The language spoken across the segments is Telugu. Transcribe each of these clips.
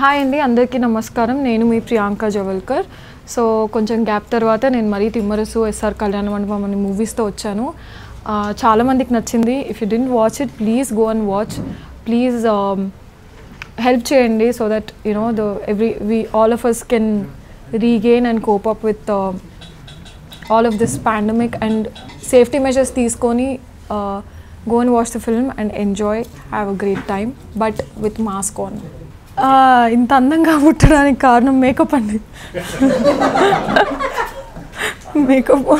హాయ్ అండి, అందరికీ నమస్కారం. నేను మీ ప్రియాంక జవల్కర్. సో కొంచెం గ్యాప్ తర్వాత నేను మరీ తిమ్మరసు ఎస్ఆర్ కళ్యాణ మండపం అనే మూవీస్తో వచ్చాను. చాలామందికి నచ్చింది. If you didn't watch it, please go and watch. Please help చేయండి so that you know all of us can regain and cope up with all of this pandemic and safety measures తీసుకొని go and watch the film and enjoy, have a great time, but with mask on. ఇంత అందంగా పుట్టడానికి కారణం మేకప్ అండి. మేకప్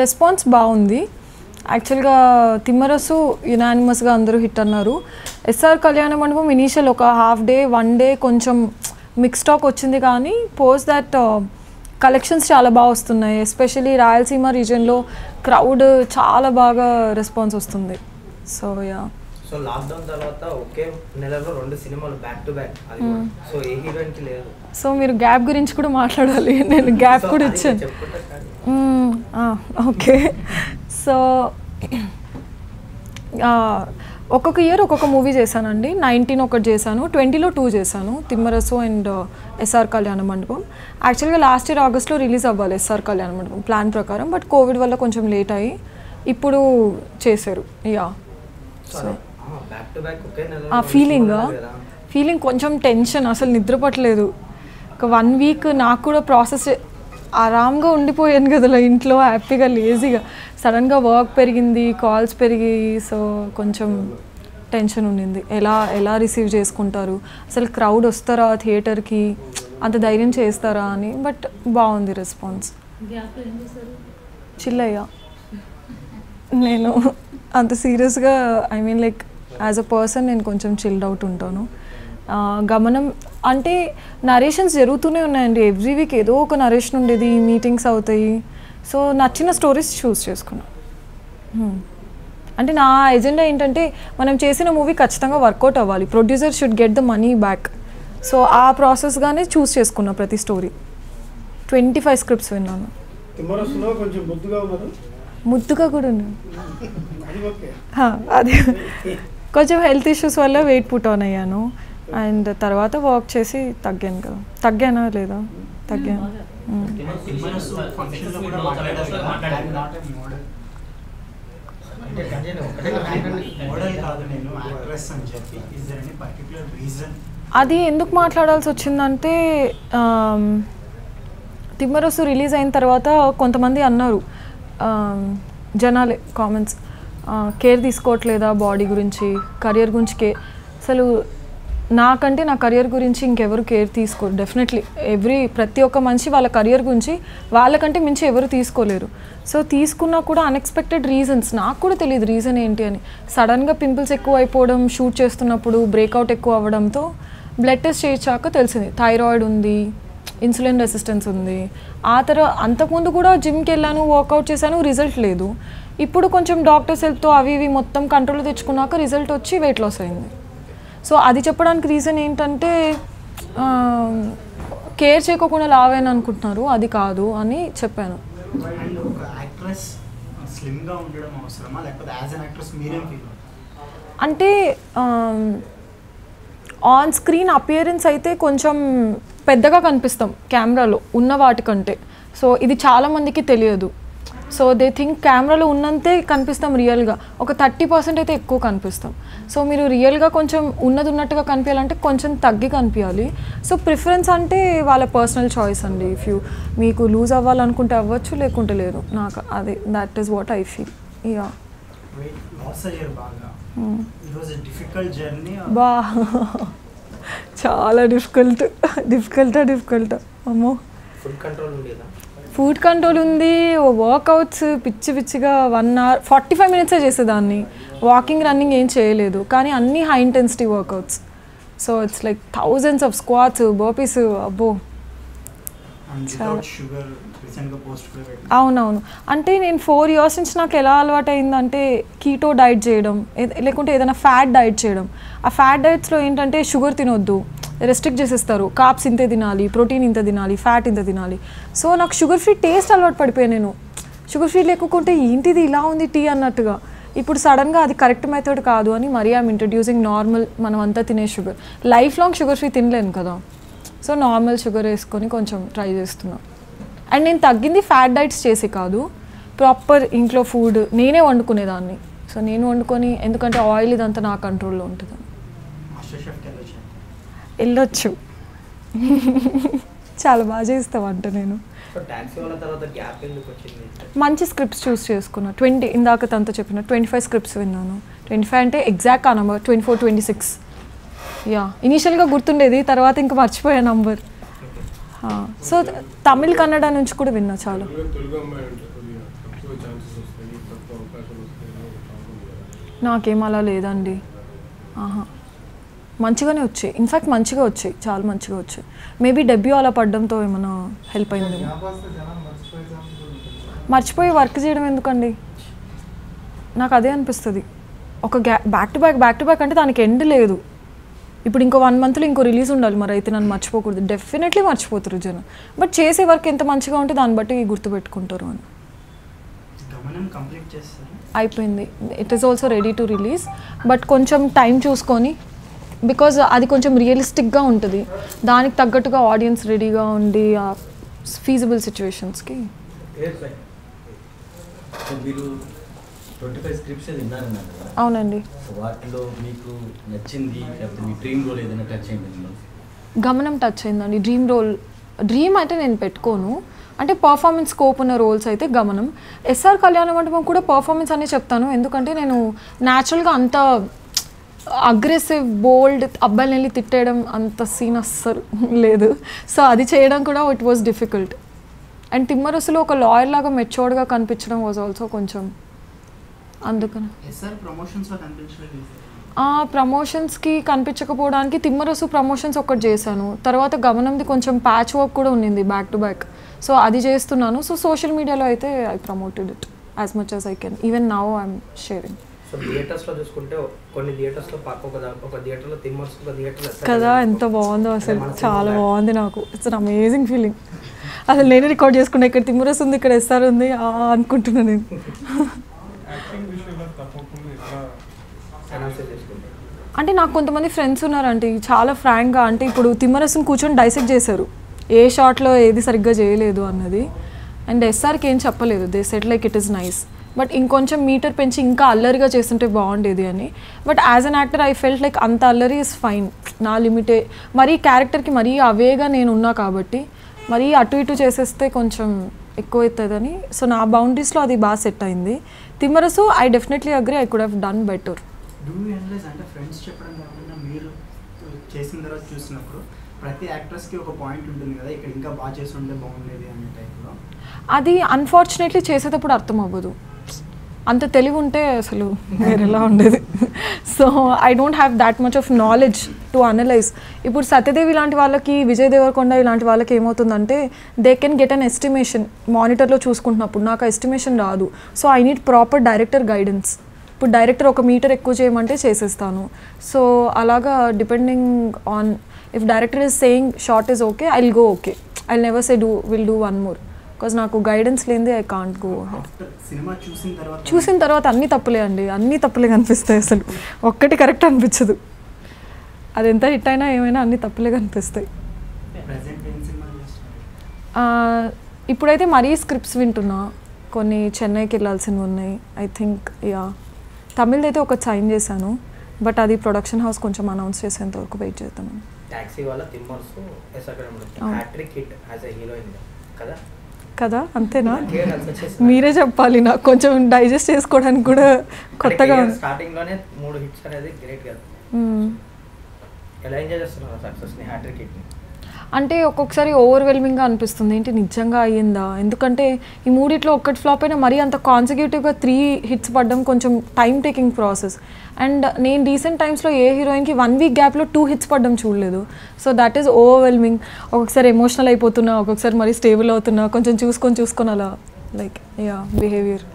రెస్పాన్స్ బాగుంది. యాక్చువల్గా తిమ్మరసు యునానిమస్గా అందరూ హిట్ అన్నారు. ఎస్ఆర్ కళ్యాణ మండపం ఇనీషియల్ ఒక హాఫ్ డే 1 day కొంచెం మిక్స్ టాక్ వచ్చింది, కానీ పోస్ట్ దట్ కలెక్షన్స్ చాలా బాగా వస్తున్నాయి. ఎస్పెషలీ రాయలసీమ రీజియన్లో క్రౌడ్ చాలా బాగా రెస్పాన్స్ వస్తుంది. సో యా, సో లాక్డౌన్ తర్వాత ఒకే నెలలో 2 సినిమాలు బ్యాక్ టు బ్యాక్, సో ఏ హీరోయిన్కి లేదు. సో మీరు గ్యాప్ గురించి కూడా మాట్లాడాలి. నేను గ్యాప్ కూడా ఇచ్చాను. ఓకే, సో ఒక్కొక్క ఇయర్ ఒక్కొక్క మూవీ చేశానండి. 19 ఒకటి చేశాను, 20లో 2 చేశాను, తిమ్మరసు అండ్ ఎస్ఆర్ కళ్యాణ మండపం. యాక్చువల్గా లాస్ట్ ఇయర్ ఆగస్ట్లో రిలీజ్ అవ్వాలి ఎస్ఆర్ కళ్యాణ మండపం ప్లాన్ ప్రకారం, బట్ కోవిడ్ వల్ల కొంచెం లేట్ అయ్యి ఇప్పుడు చేశారు. యా, సో ఫీలింగ్ కొంచెం టెన్షన్, అసలు నిద్ర పట్టలేదు. ఒక 1 week నాకు కూడా ప్రాసెస్ ఆరామ్గా ఉండిపోయాను కదా ఇంట్లో, హ్యాపీగా లేజీగా. సడన్గా వర్క్ పెరిగింది, కాల్స్ పెరిగి, సో కొంచెం టెన్షన్ ఉండింది. ఎలా రిసీవ్ చేసుకుంటారు, అసలు క్రౌడ్ వస్తారా థియేటర్కి, అంత ధైర్యం చేస్తారా అని. బట్ బాగుంది రెస్పాన్స్. చిల్లయ్యా, నేను అంత సీరియస్గా I mean like as a person నేను కొంచెం చిల్డ్ అవుట్ ఉంటాను. గమనం అంటే నరేషన్స్ జరుగుతూనే ఉన్నాయండి. ఎవ్రీ వీక్ ఏదో ఒక నరేషన్ ఉండేది, మీటింగ్స్ అవుతాయి. సో నచ్చిన స్టోరీస్ చూస్ చేసుకున్నాను. అంటే నా ఎజెండా ఏంటంటే మనం చేసిన మూవీ ఖచ్చితంగా వర్కౌట్ అవ్వాలి, producer should get the money back. So ఆ ప్రాసెస్గానే చూస్ చేసుకున్నా ప్రతి స్టోరీ. 25 scripts విన్నాను. ముద్దుగా కూడా ఉన్నాను. అది కొంచెం హెల్త్ ఇష్యూస్ వల్ల వెయిట్ పుట్ ఆన్ అయ్యాను. అండ్ తర్వాత వర్క్ చేసి తగ్గాను కదా. తగ్గానా లేదా? తగ్గాను. అది ఎందుకు మాట్లాడాల్సి వచ్చిందంటే, తిమ్మరసు రిలీజ్ అయిన తర్వాత కొంతమంది అన్నారు జనాలే కామెంట్స్, కేర్ తీసుకోవట్లేదా బాడీ గురించి, కెరియర్ గురించి అసలు నాకంటే నా కెరియర్ గురించి ఇంకెవరు కేర్ తీసుకోరు. డెఫినెట్లీ ప్రతి ఒక్క మనిషి వాళ్ళ కెరియర్ గురించి వాళ్ళకంటే మించి ఎవరు తీసుకోలేరు. సో తీసుకున్నా కూడా అన్ఎక్స్పెక్టెడ్ రీజన్స్, నాకు కూడా తెలియదు రీజన్ ఏంటి అని. సడన్గా పింపుల్స్ ఎక్కువ అయిపోవడం, షూట్ చేస్తున్నప్పుడు బ్రేక్అవుట్ ఎక్కువ అవ్వడంతో బ్లడ్ టెస్ట్ చేయించాక తెలిసింది థైరాయిడ్ ఉంది, ఇన్సులిన్ రెసిస్టెన్స్ ఉంది. ఆ తర్వాత అంతకుముందు కూడా జిమ్కి వెళ్ళాను, వర్కౌట్ చేశాను, రిజల్ట్ లేదు. ఇప్పుడు కొంచెం డాక్టర్స్ హెల్ప్తో అవి ఇవి మొత్తం కంట్రోల్ తెచ్చుకున్నాక రిజల్ట్ వచ్చి వెయిట్ లాస్ అయింది. సో అది చెప్పడానికి రీజన్ ఏంటంటే, కేర్ చేయకోకుండా లావేని అనుకుంటున్నారు, అది కాదు అని చెప్పాను. అంటే ఆన్ స్క్రీన్ అపియరెన్స్ అయితే కొంచెం పెద్దగా కనిపిస్తాం కెమెరాలో ఉన్న వాటికంటే. సో ఇది చాలామందికి తెలియదు. సో దే థింక్ కెమెరాలో ఉన్నంతే కనిపిస్తాం, రియల్గా ఒక 30% అయితే ఎక్కువ కనిపిస్తాం. సో మీరు రియల్గా కొంచెం ఉన్నట్టుగా కనిపించాలంటే కొంచెం తగ్గి కనిపించాలి. సో ప్రిఫరెన్స్ అంటే వాళ్ళ పర్సనల్ చాయిస్ అండి. ఇఫ్ యూ మీకు లూజ్ అవ్వాలనుకుంటే అవ్వచ్చు, లేకుంటే లేదు. నాకు అది that is what I feel. Yeah, బా చాలా డిఫికల్ట్ అమ్మో. ఫుడ్ కంట్రోల్ ఉంది, వర్కౌట్స్ పిచ్చిగా 1 hour 45 minutes చేసేదాన్ని. వాకింగ్ రన్నింగ్ ఏం చేయలేదు, కానీ అన్నీ high intensity workouts. So it's like thousands of squats, burpees, అబ్బో. అవునవును, అంటే నేను 4 years నుంచి నాకు ఎలా అలవాటు అయిందంటే కీటో డైట్ చేయడం, లేకుంటే ఏదైనా ఫ్యాట్ డైట్ చేయడం. ఆ ఫ్యాట్ డైట్స్లో ఏంటంటే షుగర్ తినొద్దు, రెస్ట్రిక్ట్ చేసేస్తారు, కార్బ్స్ ఇంతే తినాలి, ప్రోటీన్ ఇంత తినాలి, ఫ్యాట్ ఇంత తినాలి. సో నాకు షుగర్ ఫ్రీ టేస్ట్ అలవాటు పడిపోయాను నేను. షుగర్ ఫ్రీ లేకుంటే ఏంటిది ఇలా ఉంది టీ అన్నట్టుగా. ఇప్పుడు సడన్గా అది కరెక్ట్ మెథడ్ కాదు అని మరీ ఐమ్ ఇంట్రడ్యూసింగ్ నార్మల్ మనం అంతా తినే sugar. Life long sugar free తినలేను కదా, సో నార్మల్ షుగర్ వేసుకొని కొంచెం ట్రై చేస్తున్నా. అండ్ నేను తగ్గింది ఫ్యాట్ డైట్స్ చేసి కాదు, ప్రాపర్ ఇంట్లో ఫుడ్ నేనే వండుకునేదాన్ని. సో నేను వండుకొని, ఎందుకంటే ఆయిల్ ఇదంతా నా కంట్రోల్లో ఉంటుంది. వెళ్ళొచ్చు, చాలా బాగా చేస్తా వంట నేను. మంచి స్క్రిప్ట్స్ చూస్ చేసుకున్నా. 20 ఇందాక తనతో చెప్పిన 25 స్క్రిప్ట్స్ విన్నాను. 25 అంటే ఎగ్జాక్ట్ ఆ నెంబర్ 24, 26. యా, ఇనీషియల్గా గుర్తుండేది, తర్వాత ఇంకా మర్చిపోయా నంబర్. సో తమిళ్ కన్నడ నుంచి కూడా విన్నా చాలా. నాకేం అలా లేదండి. మంచిగానే వచ్చాయి, ఇన్ఫ్యాక్ట్ మంచిగా వచ్చాయి, చాలా మంచిగా వచ్చాయి. మేబీ డెబ్యూ అలా పడడంతో ఏమైనా హెల్ప్ అయింది. మర్చిపోయి వర్క్ చేయడం ఎందుకండి, నాకు అదే అనిపిస్తుంది. ఒక బ్యాక్ టు బ్యాక్ అంటే దానికి ఎండ్ లేదు. ఇప్పుడు ఇంకో 1 monthలో ఇంకో రిలీజ్ ఉండాలి, మరి అయితే నన్ను మర్చిపోకూడదు. డెఫినెట్లీ మర్చిపోతారు జనం, బట్ చేసే వర్క్ ఎంత మంచిగా ఉంటే దాన్ని బట్టి గుర్తుపెట్టుకుంటారు అని. అయిపోయింది, it is also ready to release, but కొంచెం టైం చూసుకొని, బికాజ్ అది కొంచెం రియలిస్టిక్గా ఉంటుంది, దానికి తగ్గట్టుగా ఆడియన్స్ రెడీగా ఉండి ఆ ఫీజిబుల్ సిచ్యువేషన్స్కి. అవునండి. గమనం టచ్ అయిందండి. డ్రీమ్ అయితే నేను పెట్టుకోను, అంటే పర్ఫార్మెన్స్ స్కోప్ ఉన్న రోల్స్ అయితే గమనం. ఎస్ఆర్ కళ్యాణ మండపం కూడా పర్ఫార్మెన్స్ అనే చెప్తాను, ఎందుకంటే నేను న్యాచురల్గా అంత అగ్రెసివ్ బోల్డ్ అబ్బాయిని వెళ్ళి తిట్టేయడం అంత సీన్ అస్సలు లేదు. సో అది చేయడం కూడా ఇట్ వాజ్ డిఫికల్ట్. అండ్ తిమ్మరసులో ఒక లాయర్ లాగా మెచ్యూర్డ్గా కనిపించడం వాజ్ ఆల్సో కొంచెం, అందుకని ప్రమోషన్స్కి కనిపించకపోవడానికి తిమ్మరసు ప్రమోషన్స్ ఒకటి చేశాను. తర్వాత గమనంది కొంచెం ప్యాచ్ వర్క్ కూడా ఉండింది బ్యాక్ టు బ్యాక్, సో అది చేస్తున్నాను. సో సోషల్ మీడియాలో అయితే I promoted it as much as I can. Even now I'm sharing. So థియేటర్స్లో చూసుకుంటే కొన్ని థియేటర్స్లో ఒక థియేటర్లో తిమ్మరసు, ఒక థియేటర్లో కదా, ఎంత బాగుందో అసలు, చాలా బాగుంది. నాకు ఇట్స్ అన్ అమేజింగ్ ఫీలింగ్. అసలు నేనే రికార్డ్ చేసుకున్నా, ఇక్కడ తిమ్మరసు ఉంది, ఇక్కడ ఎస్ఆర్ ఉంది అనుకుంటున్నాను నేను. అంటే నాకు కొంతమంది ఫ్రెండ్స్ ఉన్నారంటే చాలా ఫ్రాంక్గా, అంటే ఇప్పుడు తిమ్మరసుని కూర్చొని డైసెక్ట్ చేశారు, ఏ షాట్లో ఏది సరిగ్గా చేయలేదు అన్నది. అండ్ ఎస్ఆర్కి ఏం చెప్పలేదు, they said like it is nice, but ఇంకొంచెం మీటర్ పెంచి ఇంకా అల్లరిగా చేస్తుంటే బాగుండేది అని. But as an actor I felt like అంత అల్లరి ఇస్ ఫైన్, నా లిమిటే. మరీ క్యారెక్టర్కి మరీ అవేగా నేను ఉన్నా కాబట్టి మరీ అటు ఇటు చేసేస్తే కొంచెం ఎక్కువ అవుతుందని, సో నా బౌండరీస్లో అది బాగా సెట్ అయింది. Timmarusu I definitely agree, I could have done better. Friends చెప్పడం కాకుండా మీరు చేసిన తర్వాత చూసినప్పుడు ప్రతి యాక్టర్స్కి ఒక పాయింట్ ఉంటుంది కదా, ఇక్కడ ఇంకా బాగా చేసి ఉంటే బాగుండేది అనే టైప్లో. అది అన్ఫార్చునేట్లీ చేసేటప్పుడు అర్థం అవ్వదు, అంత తెలివి ఉంటే అసలు వేరేలా ఉండేది. So I don't have that much of knowledge to analyze. ఇప్పుడు సత్యదేవి లాంటి వాళ్ళకి, విజయ్ దేవరకొండ ఇలాంటి వాళ్ళకి ఏమవుతుందంటే they can get an estimation మానిటర్లో చూసుకుంటున్నప్పుడు, నాకు ఆ ఎస్టిమేషన్ రాదు. So I need proper director guidance. ఇప్పుడు డైరెక్టర్ ఒక మీటర్ ఎక్కువ చేయమంటే చేసేస్తాను. సో అలాగా depending on if director is saying shot is okay, I will go okay, I never say will do 1 more, because నాకు గైడెన్స్ లేనిదే ఐ కాంట్ గో. చూసిన తర్వాత అన్నీ తప్పులే అండి, అన్నీ తప్పులే కనిపిస్తాయి, అసలు ఒక్కటి కరెక్ట్ అనిపించదు. అది ఎంత హిట్ అయినా ఏమైనా అన్నీ తప్పులే కనిపిస్తాయి. ఇప్పుడైతే మరీ స్క్రిప్ట్స్ వింటున్నా, కొన్ని చెన్నైకి వెళ్ళాల్సినవి ఉన్నాయి. ఐ థింక్ తమిళ్ అయితే ఒక సైన్ చేశాను, బట్ అది ప్రొడక్షన్ హౌస్ కొంచెం అనౌన్స్ చేసేంత వరకు వెయిట్ చేద్దాం. టాక్సీ వల్ల Thimmarusu hattrick hit as a heroine కదా, కదా అంతేనా? మీరే చెప్పాలి, నాకు కొంచెం డైజెస్ట్ చేసుకోవడానికి కూడా కొత్తగా. స్టార్టింగ్లోనే 3 hits అనేది గ్రేట్ కదా. ఎలా ఎంజాయ్ చేస్తున్నారు సక్సెస్ని, హ్యాట్రిక్ హిట్ని? అంటే ఒక్కొక్కసారి ఓవర్వెల్మింగ్గా అనిపిస్తుంది, ఏంటి నిజంగా అయ్యిందా? ఎందుకంటే ఈ 3 ఒక్కటి ఫ్లాప్ అయినా మరీ అంత కాన్సిక్యూటివ్గా 3 hits పడడం కొంచెం టైం టేకింగ్ ప్రాసెస్. అండ్ నేను రీసెంట్ టైమ్స్లో ఏ హీరోయిన్కి 1 week గ్యాప్లో 2 hits పడడం చూడలేదు. So that is overwhelming. ఒక్కొక్కసారి ఎమోషనల్ అయిపోతున్నా, ఒక్కొక్కసారి మరీ స్టేబుల్ అవుతున్నా, కొంచెం చూసుకొని అలా లైక్ బిహేవియర్.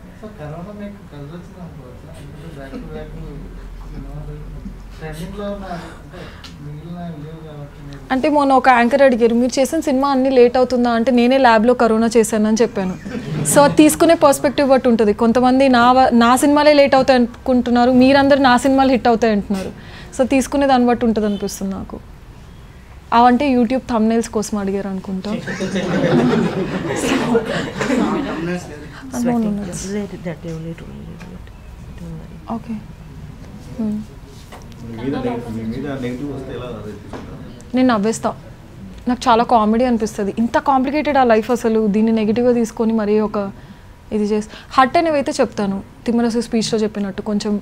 అంటే మొన్న ఒక యాంకర్ అడిగారు, మీరు చేసిన సినిమా అన్నీ లేట్ అవుతుందా అంటే, నేనే ల్యాబ్లో కరోనా చేశానని చెప్పాను. సో తీసుకునే పర్స్పెక్టివ్ బట్టి ఉంటుంది. కొంతమంది నా సినిమాలే లేట్ అవుతాయి అనుకుంటున్నారు, మీరందరూ నా సినిమాలు హిట్ అవుతాయి అంటున్నారు. సో తీసుకునే దాన్ని బట్టి ఉంటుంది అనిపిస్తుంది నాకు. అవంటే యూట్యూబ్ థంబ్నెయిల్స్ కోసం అడిగారు అనుకుంటా. ఓకే, నేను నవ్వేస్తా. నాకు చాలా కామెడీ అనిపిస్తుంది. ఇంత కాంప్లికేటెడ్ ఆ లైఫ్, అసలు దీన్ని నెగిటివ్గా తీసుకొని మరీ ఒక ఇది చేసి హట్ అనేవైతే చెప్తాను. తిమ్మరసు స్పీచ్లో చెప్పినట్టు కొంచెం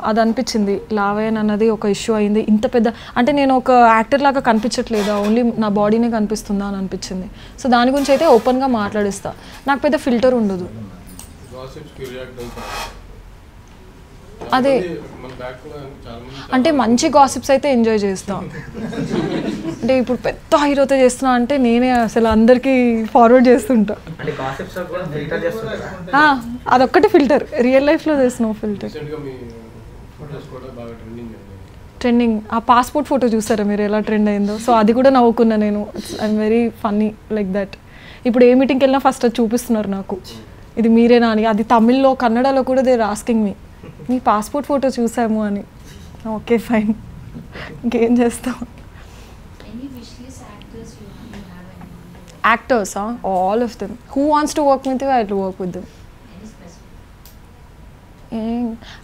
అది అనిపించింది. లావయ్యన్ అన్నది ఒక ఇష్యూ అయింది, ఇంత పెద్ద అంటే నేను ఒక యాక్టర్ లాగా కనిపించట్లేదా, ఓన్లీ నా బాడీనే కనిపిస్తుందా అని అనిపించింది. సో దాని గురించి అయితే ఓపెన్గా మాట్లాడిస్తా, నాకు పెద్ద ఫిల్టర్ ఉండదు. అదే అంటే మంచి గాసిప్స్ అయితే ఎంజాయ్ చేస్తా. అంటే ఇప్పుడు పెద్ద హీరోతో చేస్తున్నా అంటే నేనే అసలు అందరికీ ఫార్వర్డ్ చేస్తుంటా. అదొక్కటి ఫిల్టర్, రియల్ లైఫ్లో చేసిన ఫిల్టర్. ట్రెండింగ్ ఆ పాస్పోర్ట్ ఫోటో చూసారా మీరు ఎలా ట్రెండ్ అయిందో? సో అది కూడా నవ్వుకున్నా నేను. I'm very funny like that. ఇప్పుడు ఏ మీటింగ్కి వెళ్ళినా ఫస్ట్ అది చూపిస్తున్నారు నాకు, ఇది మీరేనా అని. అది తమిళ్లో కన్నడలో కూడా they asking me passport photo చూసాము అని. ఓకే ఫైన్, ఇంకేం చేస్తాం. Actors all of them. Who wants to work with you, I will work with them.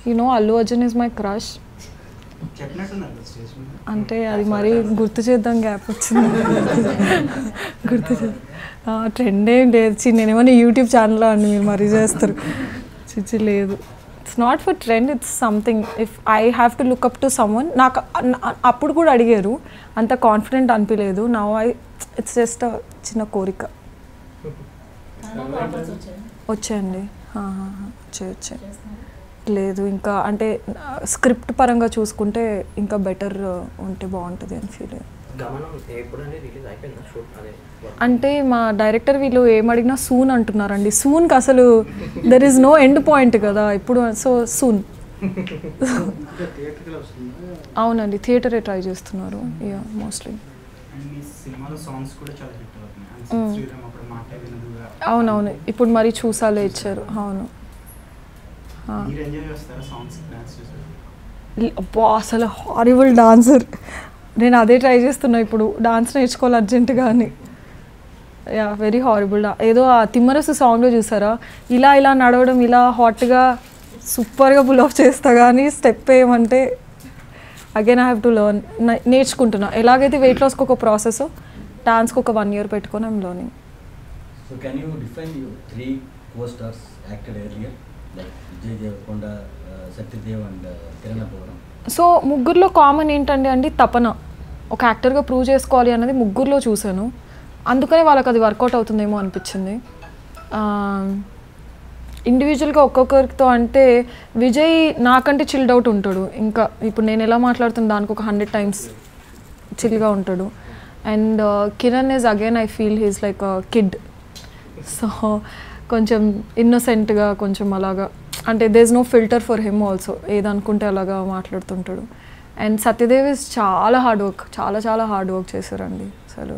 You know Allu Arjun is my crush. అంటే అది మరీ గుర్తు చేద్దాం, గ్యాప్ వచ్చింది. గుర్తు చేద్దాం. ట్రెండ్ ఏం లేదు, నేనేమన్నా యూట్యూబ్ ఛానల్లో అండి మీరు మరీ చేస్తారు. చిచ్చి లేదు, it's not for trend, it's something. If I have to look up to someone. నాకు అప్పుడు కూడా అడిగారు, అంత కాన్ఫిడెంట్ అనిపించలేదు. నౌ ఇట్స్ జస్ట్ చిన్న కోరిక. వచ్చాయండి, వచ్చాయి. లేదు ఇంకా అంటే స్క్రిప్ట్ పరంగా చూసుకుంటే ఇంకా బెటర్ ఉంటే బాగుంటుంది అని ఫీల్ అయ్యాను. అంటే మా డైరెక్టర్ వీళ్ళు ఏమడిగినా సూన్ అంటున్నారండి. సూన్కి అసలు there is no end point కదా ఇప్పుడు. So soon. అవునండి, థియేటరే ట్రై చేస్తున్నారు మోస్ట్లీ. అవునవును, ఇప్పుడు మరి చూసాలే ఇచ్చారు. అవును, అబ్బా అసలు హారిబుల్ డాన్సర్. నేను అదే ట్రై చేస్తున్నా ఇప్పుడు, డాన్స్ నేర్చుకోవాలి అర్జెంటుగా అని. Yeah very horrible. ఏదో ఆ తిమ్మరసు సాంగ్లో చూసారా, ఇలా ఇలా నడవడం, ఇలా హాట్గా సూపర్గా పుల్ ఆఫ్ చేస్తా, కానీ స్టెప్ వేయమంటే again I have to learn. నేర్చుకుంటున్నా. ఎలాగైతే వెయిట్ లాస్కి ఒక ప్రాసెస్, డాన్స్కి ఒక 1 year పెట్టుకొని I'm learning. So can you define your 3 co-stars acted earlier, like Vijay Deverakonda, Satyadev and Kirana Pooram? So ముగ్గురులో కామన్ ఏంటండి అంటే తపన, ఒక యాక్టర్గా ప్రూవ్ చేసుకోవాలి అన్నది ముగ్గురులో చూశాను. అందుకనే వాళ్ళకి అది వర్కౌట్ అవుతుందేమో అనిపించింది. ఇండివిజువల్గా ఒక్కొక్కరితో అంటే విజయ్ నాకంటే చిల్డ్ అవుట్ ఉంటాడు. ఇంకా ఇప్పుడు నేను ఎలా మాట్లాడుతున్నా దానికి ఒక 100 times చిల్గా ఉంటాడు. And Kiran is again I feel he's like a kid. So కొంచెం ఇన్నోసెంట్గా, కొంచెం అలాగా, అంటే there is no filter for him also. ఏదనుకుంటే అలాగా మాట్లాడుతుంటాడు. అండ్ సత్యదేవ్ ఇస్ చాలా హార్డ్ వర్క్, చాలా చాలా హార్డ్ వర్క్ చేశారండి. అసలు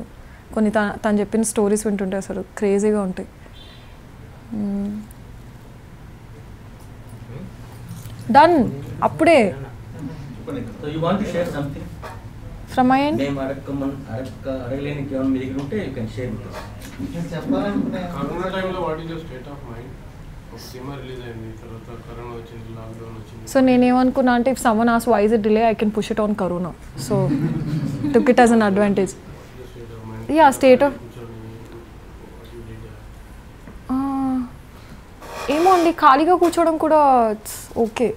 కొన్ని తను చెప్పిన స్టోరీస్ వింటుంటే అసలు క్రేజీగా ఉంటాయి. డన్ అప్పుడే. So you want to share something from my end? Name అడగలేని కేవలం మీ దగ్గర ఉంటే you can share with us. Corona టైంలో what is your state of mind? ఒక సినిమా రిలీజ్ అయింది, తర్వాత కరోనా వచ్చింది, లాక్డౌన్ వచ్చింది. సో నేనేమనుకున్నా అంటే ఇఫ్ సమ్మన్ ఆస్ why is it delay, I can push it on corona. So took it as an advantage. Yeah state of ఏమో అండి, ఖాళీగా కూర్చోవడం కూడా okay.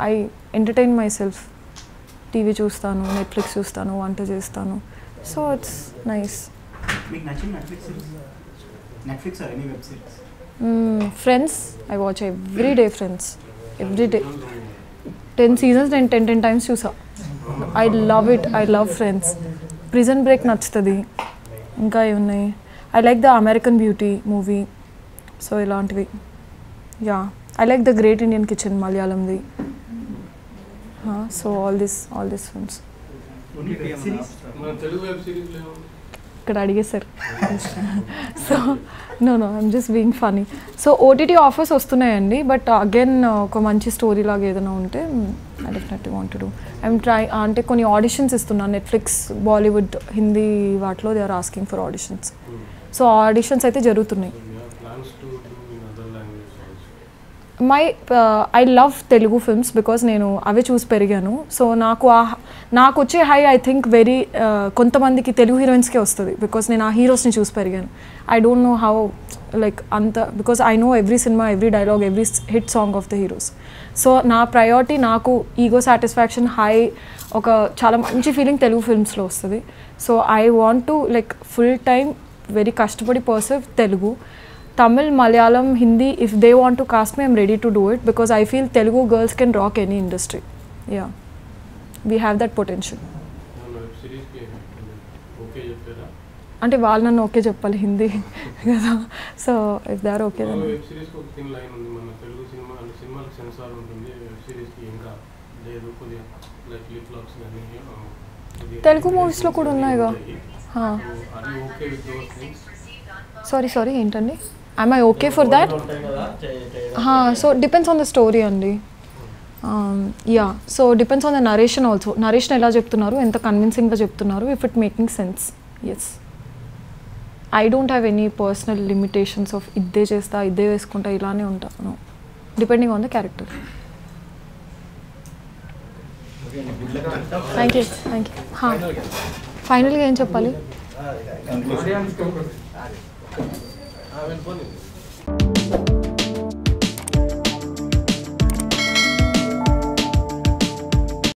I entertain myself. TV చూస్తాను, నెట్ఫ్లిక్స్ చూస్తాను, వంట చేస్తాను. So it's nice. Friends I watch every day. Friends every day 10 seasons నేను 10 times చూసా. I love it. I love Friends. Prison Break నచ్చుతుంది. ఇంకా ఏమున్నాయి, I like the American Beauty movie. So ఇలాంటివి. Yeah I like the Great Indian Kitchen మలయాళంది. So all this films. మన తెలుగు వెబ్ సిరీస్ ఇక్కడ అడిగేశారు. So no I'm just being funny. So OTT offers వస్తున్నాయండి, బట్ అగైన్ ఒక మంచి స్టోరీ లాగా ఏదైనా ఉంటే I definitely want to do. I'm try అంటే కొన్ని ఆడిషన్స్ ఇస్తున్నాను నెట్ఫ్లిక్స్, బాలీవుడ్, హిందీ వాటిలో they are asking for auditions. So auditions అయితే జరుగుతున్నాయి. I love Telugu films because నేను అవే చూసి పెరిగాను. సో నాకు వచ్చే హై ఐ థింక్ వెరీ కొంతమందికి తెలుగు హీరోయిన్స్కే వస్తుంది బికాజ్ నేను ఆ హీరోస్ని చూసి పెరిగాను. I don't know how like అంత బికాజ్ ఐ నో ఎవ్రీ సినిమా, every dialogue, every hit song of the heroes. So నా ప్రయారిటీ నాకు ఈగో సాటిస్ఫాక్షన్ హై, ఒక చాలా మంచి ఫీలింగ్ తెలుగు ఫిల్మ్స్లో వస్తుంది. So I want to like full time very కష్టపడి perceive Telugu. Tamil, Malayalam, Hindi, if they want to cast me, I'm ready to do it because I feel Telugu girls can rock any industry. Yeah, we have that potential. అంటే వాళ్ళు నన్ను ఓకే చెప్పాలి హిందీ కదా. So if they are okay then Telugu మూవీస్లో కూడా ఉన్నాయిగా. సారీ ఏంటండి, am I okay for that? So depends on the story అండి. Yeah, so depends on the narration also. Narration ఎలా చెప్తున్నారు, ఎంత కన్విన్సింగ్గా చెప్తున్నారు, if it making sense. Yes, I don't have any personal limitations of ఇద్దే చేస్తా, ఇద్దే వేసుకుంటా, ఇలానే ఉంటా. No, depending on the character. Thank you. ఫైనల్గా ఏం చెప్పాలి?